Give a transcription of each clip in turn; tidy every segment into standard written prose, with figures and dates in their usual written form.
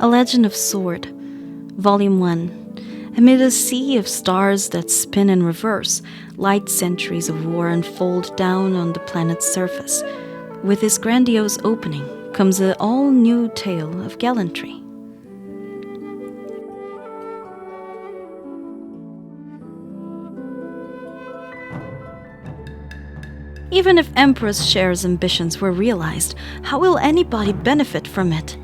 A Legend of Sword, Volume 1. Amid a sea of stars that spin in reverse, light centuries of war unfold down on the planet's surface. With this grandiose opening comes an all-new tale of gallantry. Even if Empress Cher's ambitions were realized, how will anybody benefit from it?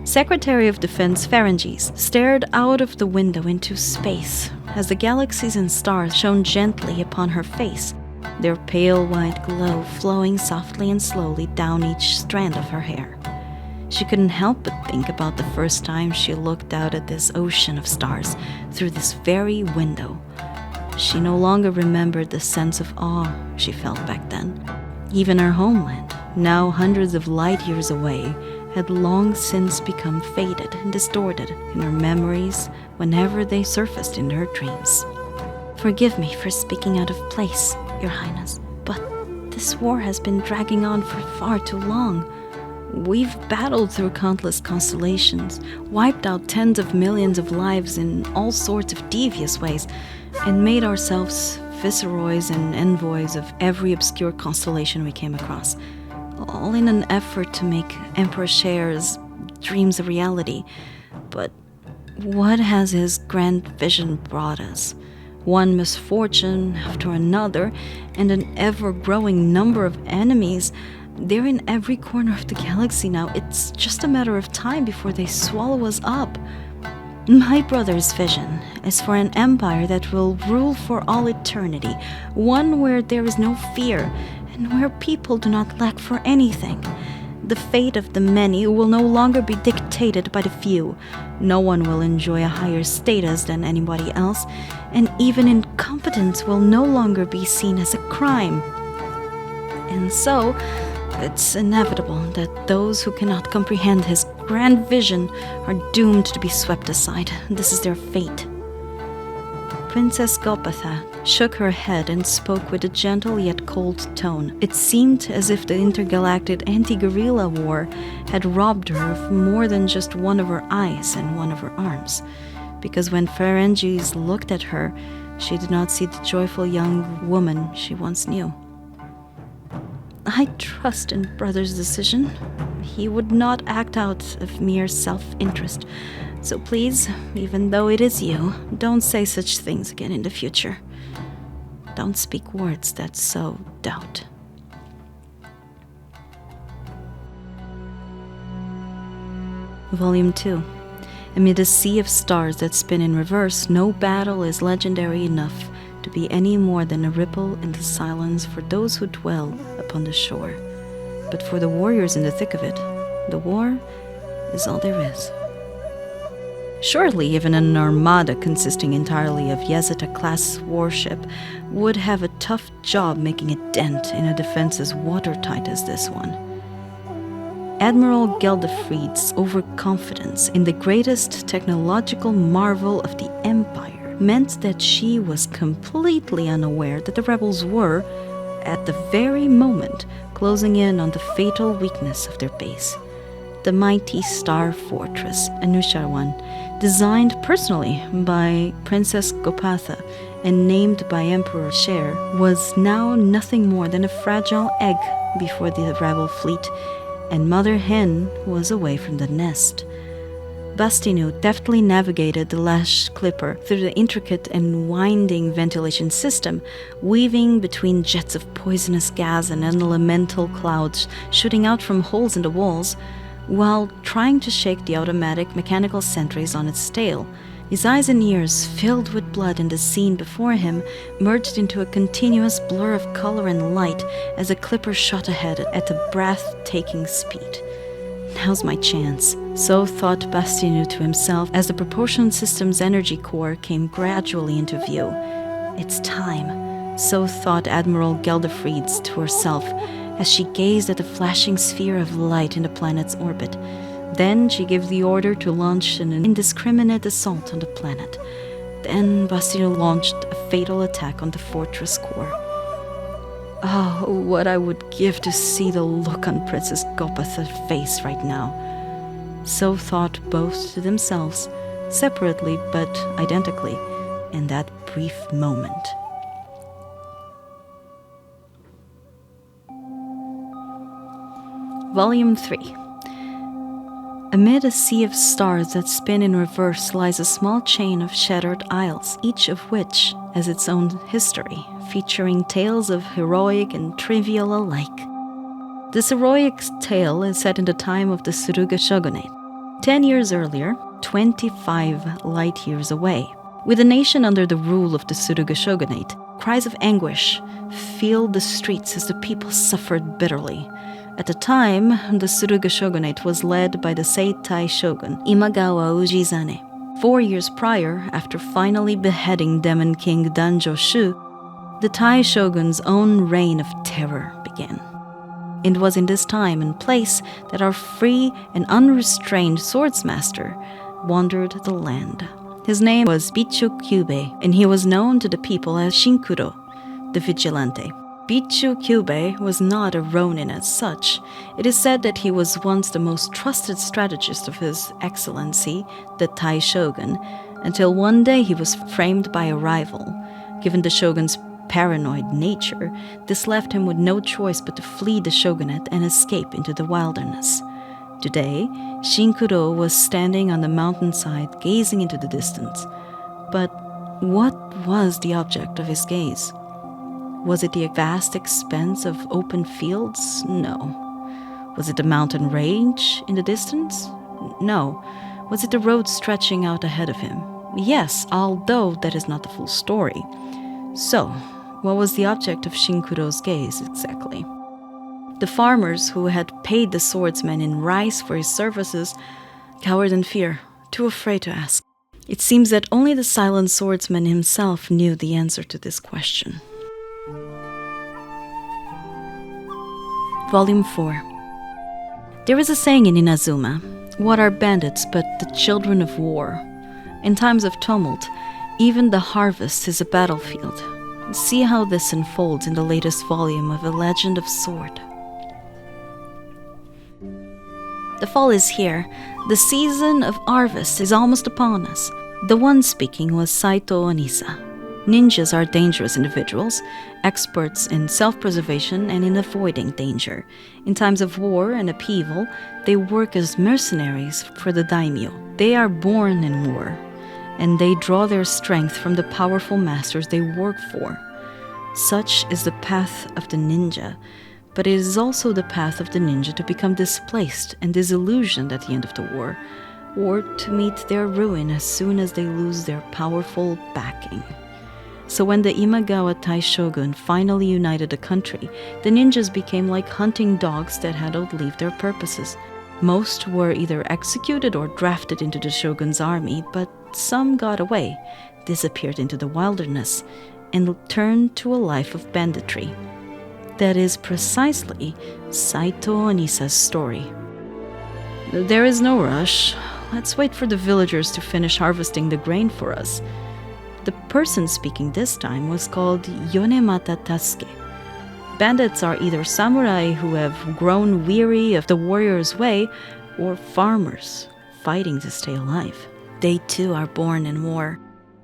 Secretary of Defense Pharynges stared out of the window into space as the galaxies and stars shone gently upon her face, their pale white glow flowing softly and slowly down each strand of her hair. She couldn't help but think about the first time she looked out at this ocean of stars through this very window. She no longer remembered the sense of awe she felt back then. Even her homeland, now hundreds of light years away, had long since become faded and distorted in her memories whenever they surfaced in her dreams. Forgive me for speaking out of place, Your Highness, but this war has been dragging on for far too long. We've battled through countless constellations, wiped out tens of millions of lives in all sorts of devious ways, and made ourselves viceroys and envoys of every obscure constellation we came across, all in an effort to make Emperor Cher's dreams a reality. But what has his grand vision brought us? One misfortune after another, and an ever-growing number of enemies. They're in every corner of the galaxy now. It's just a matter of time before they swallow us up. My brother's vision is for an empire that will rule for all eternity, one where there is no fear, and where people do not lack for anything. The fate of the many will no longer be dictated by the few. No one will enjoy a higher status than anybody else, and even incompetence will no longer be seen as a crime. And so, it's inevitable that those who cannot comprehend his grand vision are doomed to be swept aside. This is their fate. Princess Gopatha shook her head and spoke with a gentle yet cold tone. It seemed as if the intergalactic anti-guerrilla war had robbed her of more than just one of her eyes and one of her arms, because when Pharynges looked at her, she did not see the joyful young woman she once knew. I trust in brother's decision. He would not act out of mere self-interest. So please, even though it is you, don't say such things again in the future. Don't speak words that sow doubt. Volume 2. Amid a sea of stars that spin in reverse, no battle is legendary enough to be any more than a ripple in the silence for those who dwell upon the shore. But for the warriors in the thick of it, the war is all there is. Surely even an armada consisting entirely of Yeseta-class warship would have a tough job making a dent in a defense as watertight as this one. Admiral Geldefried's overconfidence in the greatest technological marvel of the Empire meant that she was completely unaware that the rebels were, at the very moment, closing in on the fatal weakness of their base. The mighty star fortress, Anusharwan, designed personally by Princess Gopatha and named by Emperor Cher, was now nothing more than a fragile egg before the rebel fleet, and Mother Hen was away from the nest. Bastinu deftly navigated the lash clipper through the intricate and winding ventilation system, weaving between jets of poisonous gas and elemental clouds shooting out from holes in the walls, while trying to shake the automatic mechanical sentries on its tail. His eyes and ears, filled with blood in the scene before him, merged into a continuous blur of color and light as the clipper shot ahead at a breathtaking speed. Now's my chance, so thought Bastinu to himself as the propulsion system's energy core came gradually into view. It's time, so thought Admiral Geldefrieds to herself, as she gazed at the flashing sphere of light in the planet's orbit. Then she gave the order to launch an indiscriminate assault on the planet. Then Bastinu launched a fatal attack on the fortress core. Oh, what I would give to see the look on Princess Gopatha's face right now. So thought both to themselves, separately but identically, in that brief moment. Volume 3. Amid a sea of stars that spin in reverse lies a small chain of shattered isles, each of which has its own history, featuring tales of heroic and trivial alike. This heroic tale is set in the time of the Suruga Shogunate, 10 years earlier, 25 light years away. With the nation under the rule of the Suruga Shogunate, cries of anguish filled the streets as the people suffered bitterly. At the time, the Suruga Shogunate was led by the Seitai shogun, Imagawa Ujizane. 4 years prior, after finally beheading Demon King Danjo Shu, the Tai shogun's own reign of terror began. It was in this time and place that our free and unrestrained swordsmaster wandered the land. His name was Bichu Kyubei, and he was known to the people as Shinkuro, the vigilante. Bichu Kyubei was not a ronin as such. It is said that he was once the most trusted strategist of His Excellency, the Tai shogun, until one day he was framed by a rival. Given the shogun's paranoid nature, this left him with no choice but to flee the shogunate and escape into the wilderness. Today, Shinkuro was standing on the mountainside gazing into the distance. But what was the object of his gaze? Was it the vast expanse of open fields? No. Was it the mountain range in the distance? No. Was it the road stretching out ahead of him? Yes, although that is not the full story. So, what was the object of Shinkuro's gaze exactly? The farmers who had paid the swordsman in rice for his services cowered in fear, too afraid to ask. It seems that only the silent swordsman himself knew the answer to this question. Volume 4. There is a saying in Inazuma, "What are bandits but the children of war?" In times of tumult, even the harvest is a battlefield. See how this unfolds in the latest volume of A Legend of Sword. The fall is here. The season of harvest is almost upon us. The one speaking was Saito Onisa. Ninjas are dangerous individuals, experts in self-preservation and in avoiding danger. In times of war and upheaval, they work as mercenaries for the daimyo. They are born in war, and they draw their strength from the powerful masters they work for. Such is the path of the ninja, but it is also the path of the ninja to become displaced and disillusioned at the end of the war, or to meet their ruin as soon as they lose their powerful backing. So when the Imagawa Taishogun finally united the country, the ninjas became like hunting dogs that had outlived their purposes. Most were either executed or drafted into the shogun's army, but some got away, disappeared into the wilderness, and turned to a life of banditry. That is precisely Saito Onisa's story. There is no rush. Let's wait for the villagers to finish harvesting the grain for us. The person speaking this time was called Yonemata Tasuke. Bandits are either samurai who have grown weary of the warrior's way, or farmers fighting to stay alive. They too are born in war.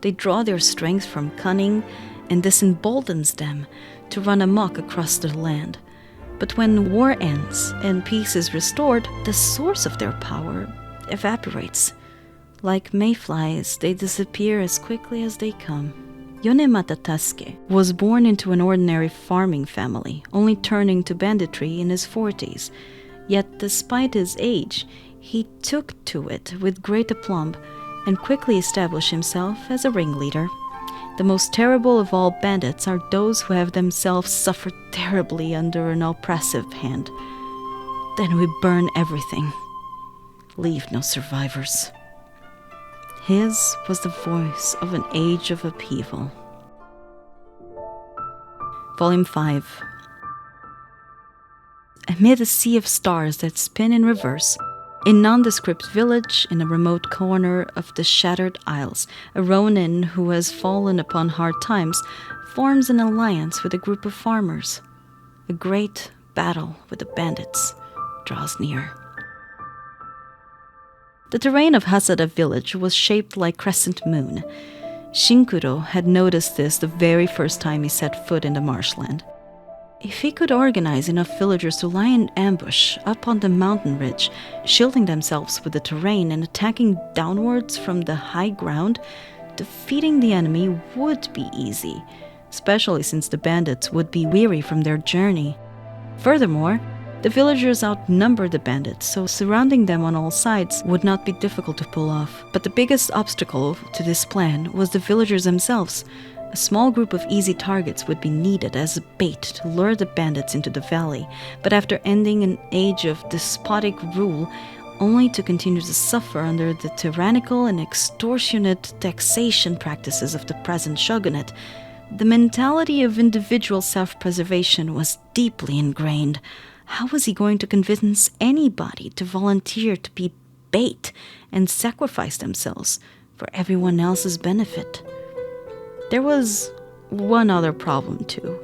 They draw their strength from cunning, and this emboldens them to run amok across the land. But when war ends and peace is restored, the source of their power evaporates. Like mayflies, they disappear as quickly as they come. Yonemata Tasuke was born into an ordinary farming family, only turning to banditry in his 40s. Yet despite his age, he took to it with great aplomb and quickly established himself as a ringleader. The most terrible of all bandits are those who have themselves suffered terribly under an oppressive hand. Then we burn everything. Leave no survivors. His was the voice of an age of upheaval. Volume 5. Amid a sea of stars that spin in reverse, a nondescript village in a remote corner of the shattered isles, a ronin who has fallen upon hard times forms an alliance with a group of farmers. A great battle with the bandits draws near. The terrain of Hasada village was shaped like crescent moon. Shinkuro had noticed this the very first time he set foot in the marshland. If he could organize enough villagers to lie in ambush up on the mountain ridge, shielding themselves with the terrain and attacking downwards from the high ground, defeating the enemy would be easy, especially since the bandits would be weary from their journey. Furthermore, the villagers outnumbered the bandits, so surrounding them on all sides would not be difficult to pull off. But the biggest obstacle to this plan was the villagers themselves. A small group of easy targets would be needed as a bait to lure the bandits into the valley, but after ending an age of despotic rule, only to continue to suffer under the tyrannical and extortionate taxation practices of the present shogunate, the mentality of individual self-preservation was deeply ingrained. How was he going to convince anybody to volunteer to be bait and sacrifice themselves for everyone else's benefit? There was one other problem too.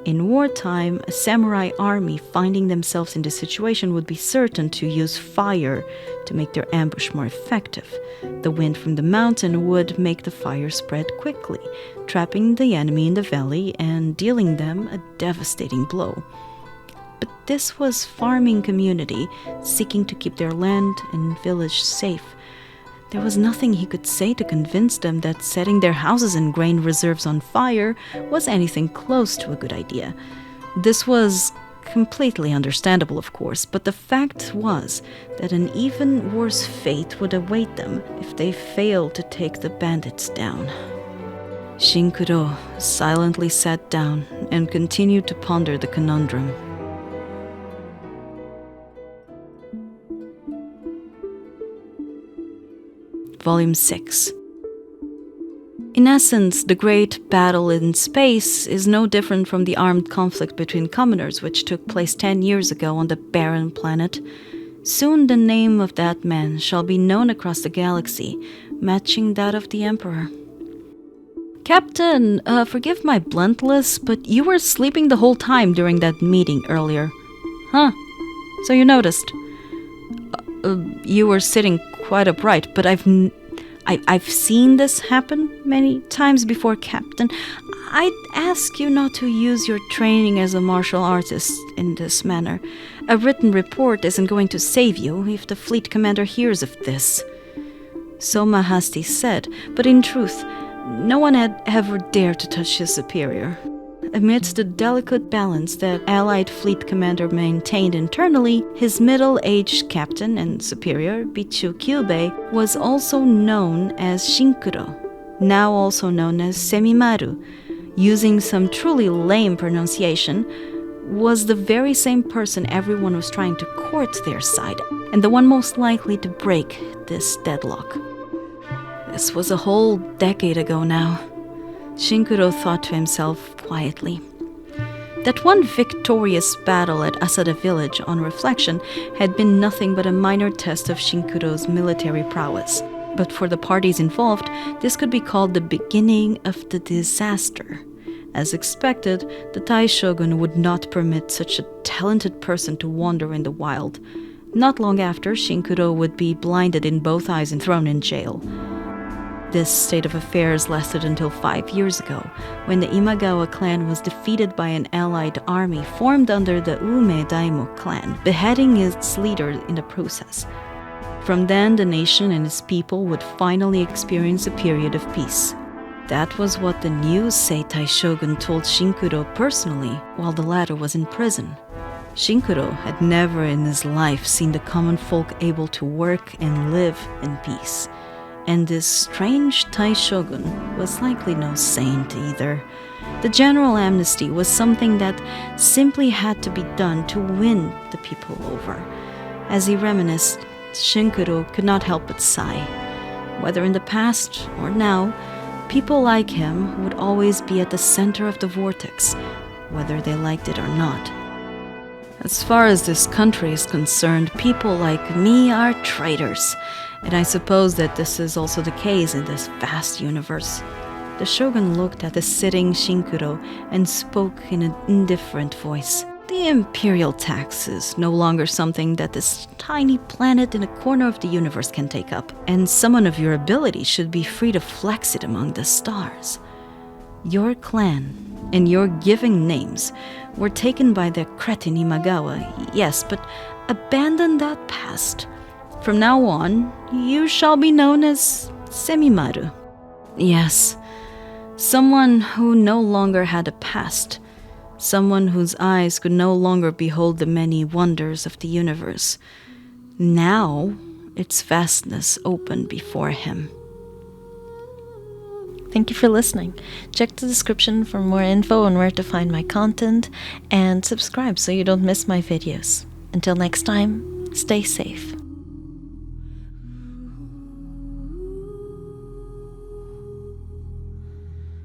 In wartime, a samurai army finding themselves in this situation would be certain to use fire to make their ambush more effective. The wind from the mountain would make the fire spread quickly, trapping the enemy in the valley and dealing them a devastating blow. But this was farming community seeking to keep their land and village safe. There was nothing he could say to convince them that setting their houses and grain reserves on fire was anything close to a good idea. This was completely understandable, of course, but the fact was that an even worse fate would await them if they failed to take the bandits down. Shinkuro silently sat down and continued to ponder the conundrum. Volume 6. In essence, the great battle in space is no different from the armed conflict between commoners which took place 10 years ago on the barren planet. Soon the name of that man shall be known across the galaxy, matching that of the Emperor. Captain, forgive my bluntness, but you were sleeping the whole time during that meeting earlier. Huh, so you noticed. You were sitting quite upright, but I've seen this happen many times before, Captain. I'd ask you not to use your training as a martial artist in this manner. A written report isn't going to save you if the fleet commander hears of this. So Mahasti said, but in truth, no one had ever dared to touch his superior. Amidst the delicate balance that Allied fleet commander maintained internally, his middle-aged captain and superior, Bichu Kyubei, was also known as Shinkuro, now also known as Semimaru. Using some truly lame pronunciation, was the very same person everyone was trying to court their side, and the one most likely to break this deadlock. This was a whole decade ago now. Shinkuro thought to himself quietly. That one victorious battle at Asada village, on reflection, had been nothing but a minor test of Shinkuro's military prowess. But for the parties involved, this could be called the beginning of the disaster. As expected, the Tai shogun would not permit such a talented person to wander in the wild. Not long after, Shinkuro would be blinded in both eyes and thrown in jail. This state of affairs lasted until 5 years ago, when the Imagawa clan was defeated by an allied army formed under the Ume Daimo clan, beheading its leader in the process. From then, the nation and its people would finally experience a period of peace. That was what the new Seitai shogun told Shinkuro personally while the latter was in prison. Shinkuro had never in his life seen the common folk able to work and live in peace. And this strange Tai shogun was likely no saint either. The general amnesty was something that simply had to be done to win the people over. As he reminisced, Shinkuro could not help but sigh. Whether in the past or now, people like him would always be at the center of the vortex, whether they liked it or not. As far as this country is concerned, people like me are traitors. And I suppose that this is also the case in this vast universe. The shogun looked at the sitting Shinkuro and spoke in an indifferent voice. The imperial tax is no longer something that this tiny planet in a corner of the universe can take up, and someone of your ability should be free to flex it among the stars. Your clan and your giving names were taken by the cretin Imagawa, yes, but abandon that past. From now on, you shall be known as Semimaru. Yes, someone who no longer had a past. Someone whose eyes could no longer behold the many wonders of the universe. Now, its vastness opened before him. Thank you for listening. Check the description for more info on where to find my content, and subscribe so you don't miss my videos. Until next time, stay safe.